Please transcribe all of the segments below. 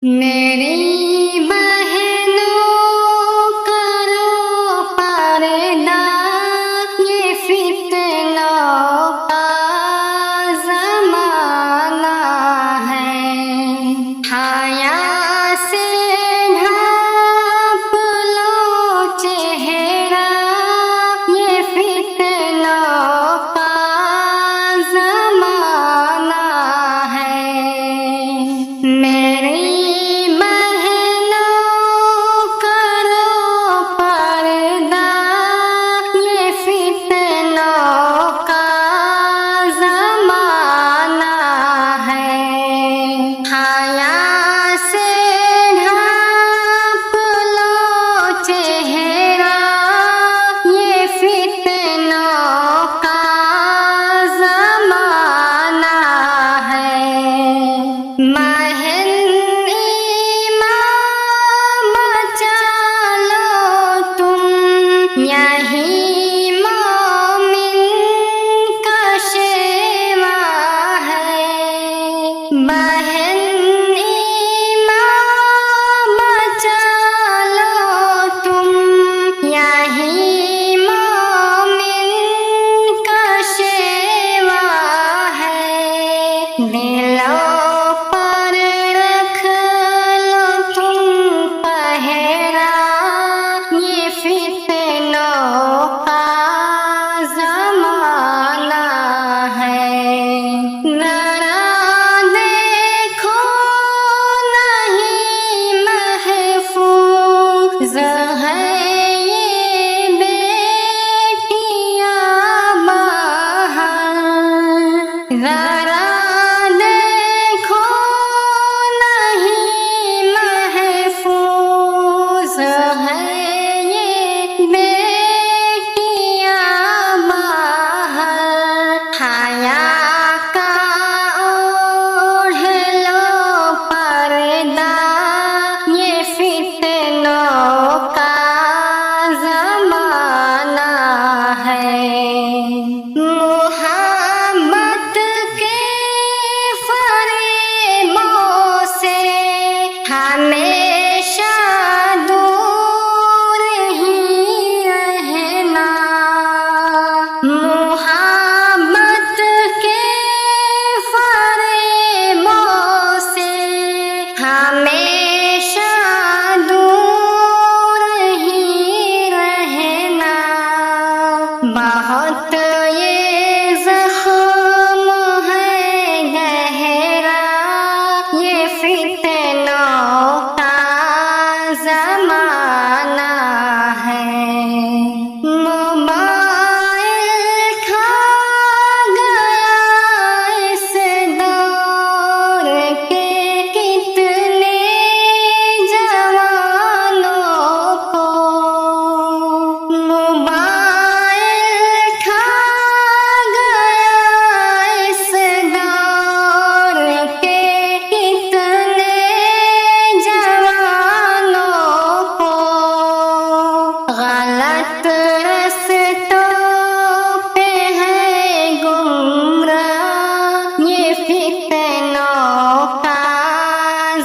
میری بہنوں کرو پردہ، یہ فتنوں کا زمانہ ہے۔ حیا سے ڈھانپ لو چہرہ، یہ فتنوں کا زمانہ ہے۔ میری بہت یہ زخم ہے گہرا، یہ فتنوں کا زمانہ ہے۔ موبائل کھا گیا اس دور کے کتنے جوانوں کو، غلط رستوں پہ ہے گمراہ، یہ فتنوں کا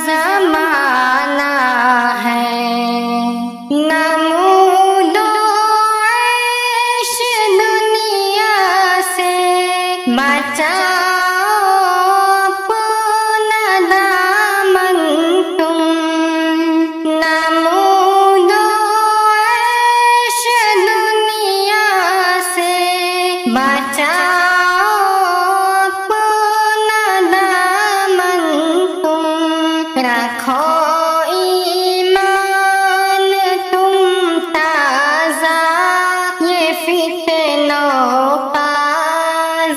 زمانہ ہے۔ نمود و عیش دنیا سے بچاؤ اپنا دامن تم، نمود بچاؤ اپنا دامن تم، رکھو ایمان تم تازہ، یہ فتنوں کا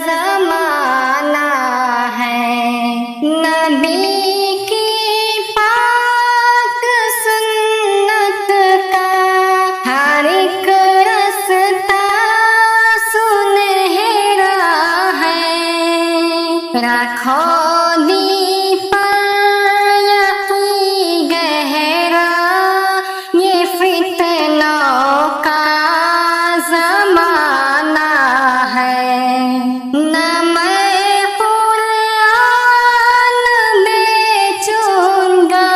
زمانہ ہے۔ نبی کی پاک سنت کا ہر ایک رستہ رکھو دی پر یقین گہرا، یہ فتنوں کا زمانہ ہے۔ نہ میں قرآن بیچوں گا،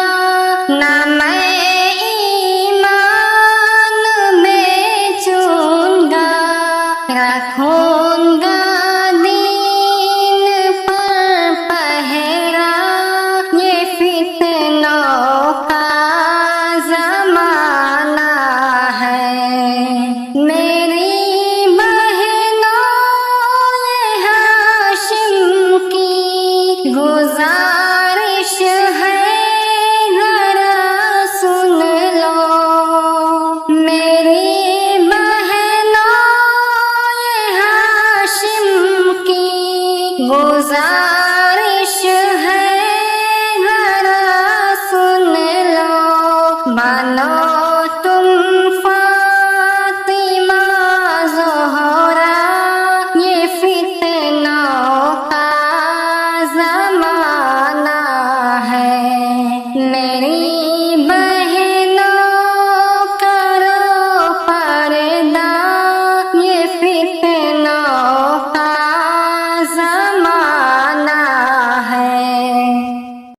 گزار